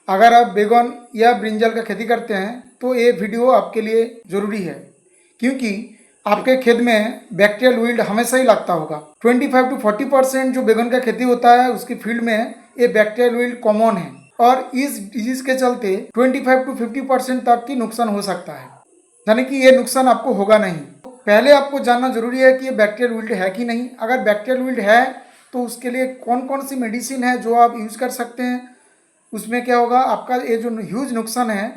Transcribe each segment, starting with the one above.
अगर आप बैगन या ब्रिंजल का खेती करते हैं तो ये वीडियो आपके लिए ज़रूरी है, क्योंकि आपके खेत में बैक्टीरियल विल्ट हमेशा ही लगता होगा। 25 to 40% जो बैगन का खेती होता है उसकी फील्ड में ये बैक्टीरियल विल्ट कॉमन है, और इस डिजीज के चलते 25 to 50% तक की नुकसान हो सकता है, यानी कि ये नुकसान आपको होगा नहीं। पहले आपको जानना जरूरी है कि ये बैक्टीरियल विल्ट है कि नहीं। अगर बैक्टीरियल विल्ट है तो उसके लिए कौन कौन सी मेडिसिन है जो आप यूज़ कर सकते हैं। उसमें क्या होगा, आपका ये जो ह्यूज नुकसान है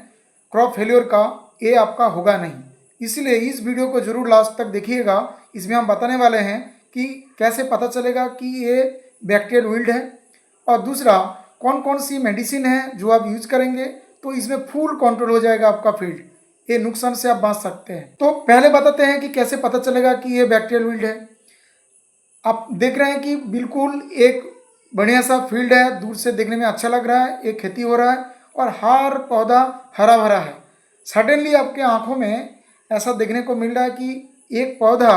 क्रॉप फेल्योर का, ये आपका होगा नहीं। इसलिए इस वीडियो को जरूर लास्ट तक देखिएगा। इसमें हम बताने वाले हैं कि कैसे पता चलेगा कि ये बैक्टीरियल विल्ट है, और दूसरा कौन कौन सी मेडिसिन है जो आप यूज करेंगे तो इसमें फुल कंट्रोल हो जाएगा आपका फील्ड, ये नुकसान से आप बच सकते हैं। तो पहले बताते हैं कि कैसे पता चलेगा कि ये बैक्टीरियल विल्ट है। आप देख रहे हैं कि बिल्कुल एक बढ़िया सा फील्ड है, दूर से देखने में अच्छा लग रहा है, एक खेती हो रहा है और हर पौधा हरा भरा है। सडनली आपके आंखों में ऐसा देखने को मिल रहा है कि एक पौधा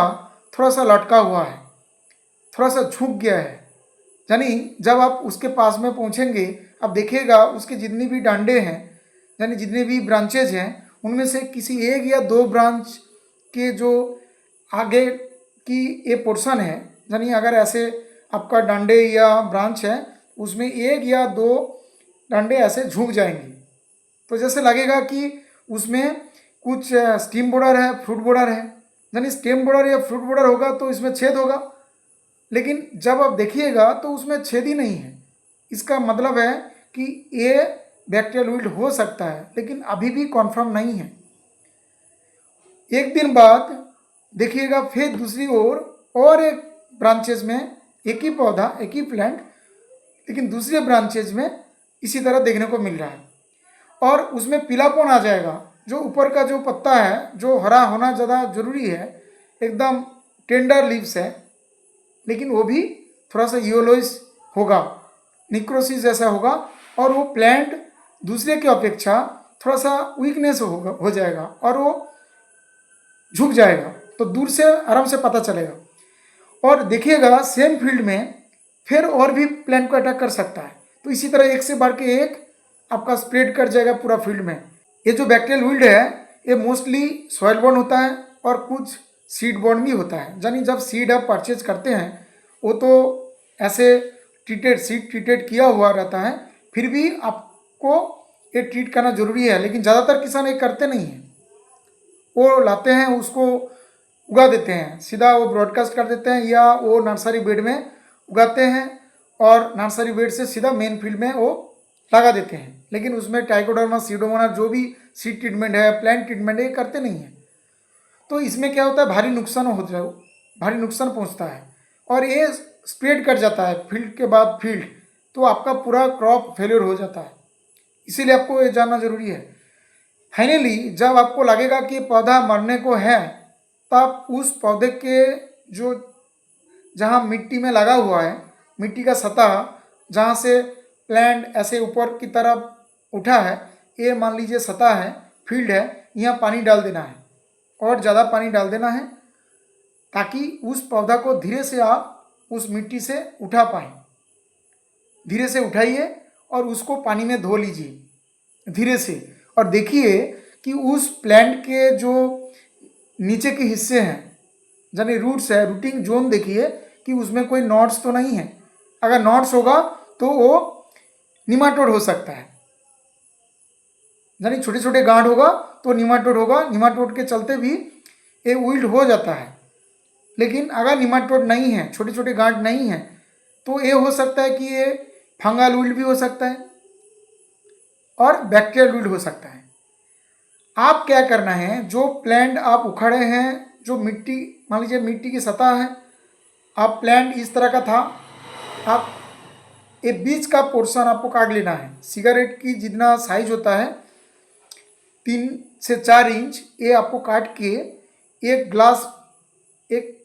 थोड़ा सा लटका हुआ है, थोड़ा सा झुक गया है। यानी जब आप उसके पास में पहुंचेंगे, आप देखिएगा उसके जितनी भी डांडे हैं, यानी जितने भी ब्रांचेज हैं, उनमें से किसी एक या दो ब्रांच के जो आगे की ये पोर्शन है, यानी अगर ऐसे आपका डंडे या ब्रांच है उसमें एक या दो डंडे ऐसे झुक जाएंगे, तो जैसे लगेगा कि उसमें कुछ स्टीम बॉर्डर है, फ्रूट बॉर्डर है। यानी स्टेम बॉर्डर या फ्रूट बॉर्डर होगा तो इसमें छेद होगा, लेकिन जब आप देखिएगा तो उसमें छेद ही नहीं है। इसका मतलब है कि ये बैक्टीरियल विल्ट हो सकता है, लेकिन अभी भी कॉन्फर्म नहीं है। एक दिन बाद देखिएगा फिर दूसरी ओर और एक ब्रांचेज में एक ही पौधा, एक ही प्लांट, लेकिन दूसरे ब्रांचेज में इसी तरह देखने को मिल रहा है, और उसमें पीलापन आ जाएगा। जो ऊपर का जो पत्ता है जो हरा होना ज़्यादा जरूरी है, एकदम टेंडर लीव्स है, लेकिन वो भी थोड़ा सा येलोइश होगा, निक्रोसिस जैसा होगा, और वो प्लांट दूसरे की अपेक्षा थोड़ा सा वीकनेस होगा, हो जाएगा, और वो झुक जाएगा। तो दूर से आराम से पता चलेगा। और देखिएगा सेम फील्ड में फिर और भी प्लांट को अटैक कर सकता है, तो इसी तरह एक से बढ़ के एक आपका स्प्रेड कर जाएगा पूरा फील्ड में। ये जो बैक्टीरियल विल्ट है ये मोस्टली सॉइल बॉर्न होता है और कुछ सीड बॉर्न भी होता है। यानी जब सीड आप परचेज करते हैं वो तो ऐसे सीड ट्रीटेड किया हुआ रहता है, फिर भी आपको ये ट्रीट करना जरूरी है। लेकिन ज़्यादातर किसान ये करते नहीं हैं, वो लाते हैं उसको उगा देते हैं, सीधा वो ब्रॉडकास्ट कर देते हैं, या वो नर्सरी बेड में उगाते हैं और नर्सरी बेड से सीधा मेन फील्ड में वो लगा देते हैं। लेकिन उसमें ट्राइकोडर्मा, सीडोमोनास, जो भी सीड ट्रीटमेंट है, प्लांट ट्रीटमेंट है, ये करते नहीं हैं। तो इसमें क्या होता है, भारी नुकसान होता है, भारी नुकसान पहुंचता है, और ये स्प्रेड कर जाता है फील्ड के बाद फील्ड, तो आपका पूरा क्रॉप फेलियर हो जाता है। इसीलिए आपको ये जानना जरूरी है। फाइनली जब आपको लगेगा कि पौधा मरने को है, तब उस पौधे के जो जहाँ मिट्टी में लगा हुआ है, मिट्टी का सतह जहाँ से प्लांट ऐसे ऊपर की तरफ उठा है, ये मान लीजिए सतह है, फील्ड है, यहाँ पानी डाल देना है, और ज़्यादा पानी डाल देना है, ताकि उस पौधा को धीरे से आप उस मिट्टी से उठा पाएँ। धीरे से उठाइए और उसको पानी में धो लीजिए धीरे से, और देखिए कि उस प्लांट के जो नीचे के हिस्से हैं, यानी रूट्स है, रूटिंग जोन, देखिए कि उसमें कोई नॉट्स तो नहीं है। अगर नॉट्स होगा तो वो निमाटोड हो सकता है, यानी छोटे छोटे गांठ होगा तो निमाटोड होगा, निमाटोड के चलते भी ये विल्ट हो जाता है। लेकिन अगर निमाटोड नहीं है, छोटे छोटे गांठ नहीं है, तो ये हो सकता है कि ये फंगल विल्ट भी हो सकता है और बैक्टीरियल विल्ट हो सकता है। आप क्या करना है, जो प्लांट आप उखाड़े हैं, जो मिट्टी, मान लीजिए मिट्टी की सतह है, आप प्लांट इस तरह का था, आप ये बीच का पोर्शन आपको काट लेना है। सिगरेट की जितना साइज होता है 3 से 4 इंच, ये आपको काट के एक ग्लास, एक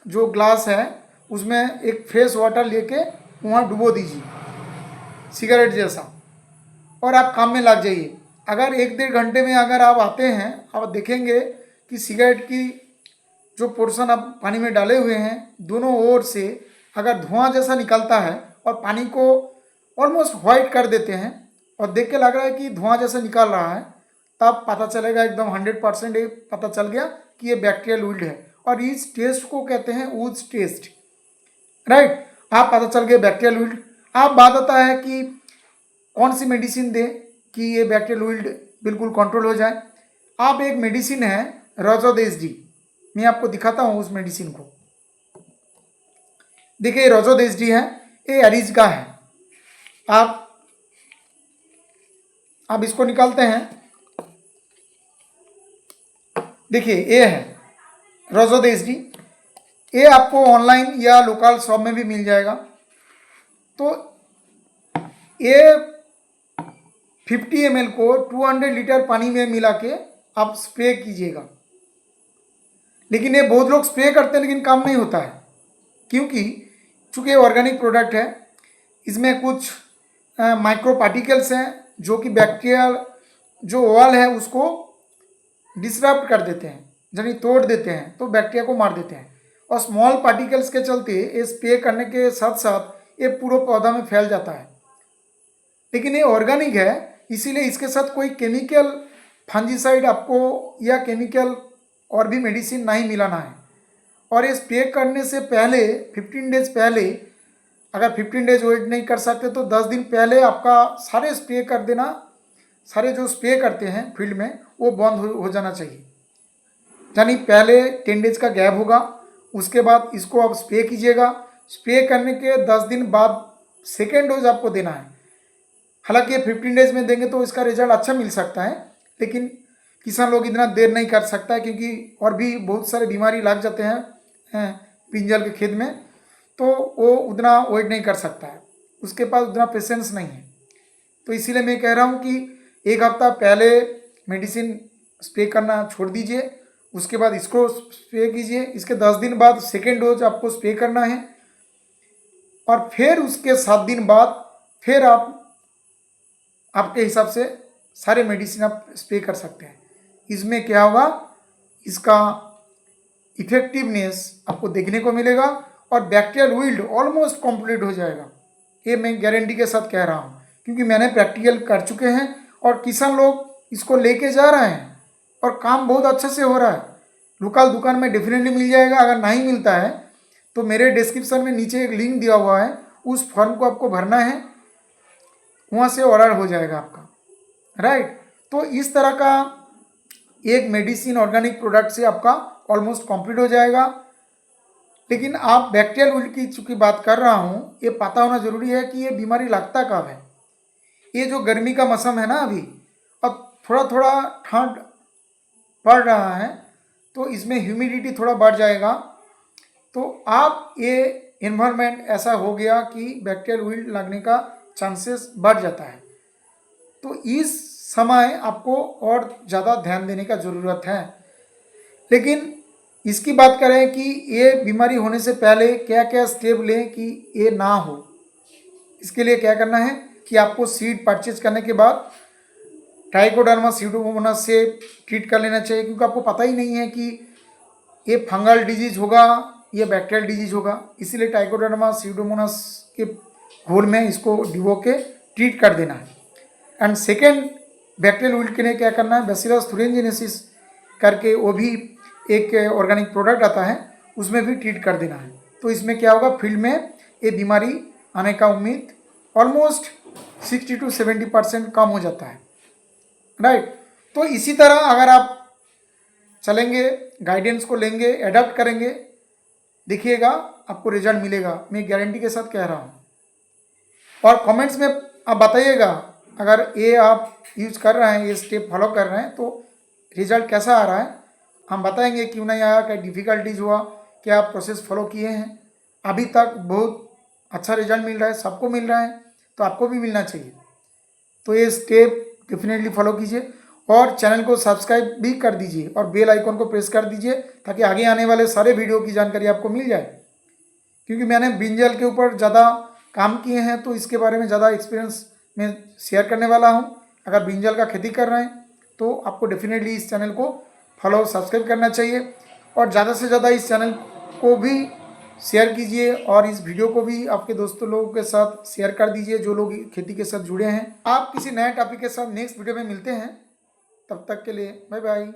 जो ग्लास है उसमें एक फ्रेश वाटर लेके वहाँ डुबो दीजिए सिगरेट जैसा, और आप काम में लग जाइए। अगर 1-1.5 घंटे में अगर आप आते हैं, आप देखेंगे कि सिगरेट की जो पोर्शन आप पानी में डाले हुए हैं, दोनों ओर से अगर धुआं जैसा निकलता है और पानी को ऑलमोस्ट वाइट कर देते हैं, और देख के लग रहा है कि धुआं जैसे निकाल रहा है, तब पता चलेगा एकदम 100% ये पता चल गया कि ये बैक्टीरियल वुल्ड है। और इस टेस्ट को कहते हैं वुड्स टेस्ट, राइट। आप पता चल गया बैक्टीरियल वुल्ड। अब बात आता है कि कौन सी मेडिसिन दें कि ये बैक्टीरियल वुल्ड बिल्कुल कंट्रोल हो जाए। आप एक मेडिसिन है रोजोदेस-डी, मैं आपको दिखाता हूँ उस मेडिसिन को। देखिए रोजोदेस-डी है, ये अरीज का है। आप इसको निकालते हैं, देखिए ये है रोजोदेस-डी। ये आपको ऑनलाइन या लोकल शॉप में भी मिल जाएगा। तो ये 50 ml को 200 लीटर पानी में मिला के आप स्प्रे कीजिएगा। लेकिन ये बहुत लोग स्प्रे करते हैं लेकिन काम नहीं होता है, क्योंकि चूँकि ऑर्गेनिक प्रोडक्ट है, इसमें कुछ माइक्रो पार्टिकल्स हैं जो कि बैक्टीरियल जो वॉल है उसको डिसरप्ट कर देते हैं, यानी तोड़ देते हैं, तो बैक्टीरिया को मार देते हैं। और स्मॉल पार्टिकल्स के चलते ये स्प्रे करने के साथ साथ ये पूरे पौधा में फैल जाता है। लेकिन ये ऑर्गेनिक है, इसीलिए इसके साथ कोई केमिकल फंजीसाइड आपको या केमिकल और भी मेडिसिन नहीं मिलाना है। और ये स्प्रे करने से पहले 15 डेज पहले, अगर 15 डेज वेट नहीं कर सकते तो 10 दिन पहले आपका सारे स्प्रे कर देना, सारे जो स्प्रे करते हैं फील्ड में वो बंद हो जाना चाहिए। यानी पहले 10 डेज का गैप होगा, उसके बाद इसको आप स्प्रे कीजिएगा। स्प्रे करने के 10 दिन बाद सेकेंड डोज आपको देना है। हालांकि ये 15 डेज में देंगे तो इसका रिजल्ट अच्छा मिल सकता है, लेकिन किसान लोग इतना देर नहीं कर सकता है, क्योंकि और भी बहुत सारे बीमारी लग जाते हैं ब्रिंजल के खेत में, तो वो उतना वेट नहीं कर सकता है, उसके पास उतना पेशेंस नहीं है। तो इसीलिए मैं कह रहा हूँ कि 1 हफ्ता पहले मेडिसिन स्प्रे करना छोड़ दीजिए, उसके बाद इसको स्प्रे कीजिए। इसके 10 दिन बाद सेकेंड डोज आपको स्प्रे करना है, और फिर उसके 7 दिन बाद फिर आप आपके हिसाब से सारे मेडिसिन आप स्प्रे कर सकते हैं। इसमें क्या होगा, इसका इफेक्टिवनेस आपको देखने को मिलेगा और बैक्टीरियल विल्ड ऑलमोस्ट कंप्लीट हो जाएगा। ये मैं गारंटी के साथ कह रहा हूँ, क्योंकि मैंने प्रैक्टिकल कर चुके हैं और किसान लोग इसको लेके जा रहे हैं और काम बहुत अच्छे से हो रहा है। लोकल दुकान में डेफिनेटली मिल जाएगा, अगर नहीं मिलता है तो मेरे डिस्क्रिप्शन में नीचे एक लिंक दिया हुआ है, उस फॉर्म को आपको भरना है, वहाँ से ऑर्डर हो जाएगा आपका, राइट। तो इस तरह का एक मेडिसिन ऑर्गेनिक प्रोडक्ट से आपका ऑलमोस्ट कंप्लीट हो जाएगा। लेकिन आप बैक्टीरियल विल्ड की चूँकि बात कर रहा हूँ, ये पता होना ज़रूरी है कि ये बीमारी लगता कब है। ये जो गर्मी का मौसम है ना अभी, अब थोड़ा थोड़ा ठंड पड़ रहा है, तो इसमें ह्यूमिडिटी थोड़ा बढ़ जाएगा, तो आप ये इन्वायरमेंट ऐसा हो गया कि बैक्टीरियल विल्ड लगने का चांसेस बढ़ जाता है। तो इस समय आपको और ज़्यादा ध्यान देने का ज़रूरत है। लेकिन इसकी बात करें कि ये बीमारी होने से पहले क्या क्या स्टेप लें कि ये ना हो, इसके लिए क्या करना है कि आपको सीड परचेज करने के बाद ट्राइकोडर्मा स्यूडोमोनास से ट्रीट कर लेना चाहिए, क्योंकि आपको पता ही नहीं है कि ये फंगल डिजीज होगा या बैक्टीरियल डिजीज होगा। इसीलिए ट्राइकोडर्मा स्यूडोमोनास के घोल में इसको डिबो के ट्रीट कर देना है। एंड सेकेंड, बैक्टीरियल विल्ड के लिए क्या करना है, बैसिलस thuringiensis करके वो भी एक ऑर्गेनिक प्रोडक्ट आता है, उसमें भी ट्रीट कर देना है। तो इसमें क्या होगा, फील्ड में ये बीमारी आने का उम्मीद ऑलमोस्ट 60 to 70% कम हो जाता है, राइट। तो इसी तरह अगर आप चलेंगे, गाइडेंस को लेंगे, एडप्ट करेंगे, देखिएगा आपको रिजल्ट मिलेगा, मैं गारंटी के साथ कह रहा हूँ। और कमेंट्स में आप बताइएगा अगर ये आप यूज कर रहे हैं, ये स्टेप फॉलो कर रहे हैं, तो रिजल्ट कैसा आ रहा है। हम बताएंगे क्यों नहीं आया, क्या डिफ़िकल्टीज हुआ, क्या आप प्रोसेस फॉलो किए हैं। अभी तक बहुत अच्छा रिजल्ट मिल रहा है, सबको मिल रहा है, तो आपको भी मिलना चाहिए। तो ये स्टेप डेफिनेटली फॉलो कीजिए और चैनल को सब्सक्राइब भी कर दीजिए और बेल आइकन को प्रेस कर दीजिए, ताकि आगे आने वाले सारे वीडियो की जानकारी आपको मिल जाए। क्योंकि मैंने ब्रिंजल के ऊपर ज़्यादा काम किए हैं, तो इसके बारे में ज़्यादा एक्सपीरियंस मैं शेयर करने वाला हूँ। अगर ब्रिंजल का खेती कर रहे हैं तो आपको डेफिनेटली इस चैनल को फॉलो सब्सक्राइब करना चाहिए और ज़्यादा से ज़्यादा इस चैनल को भी शेयर कीजिए और इस वीडियो को भी आपके दोस्तों लोगों के साथ शेयर कर दीजिए जो लोग खेती के साथ जुड़े हैं। आप किसी नए टॉपिक के साथ नेक्स्ट वीडियो में मिलते हैं, तब तक के लिए बाय बाय।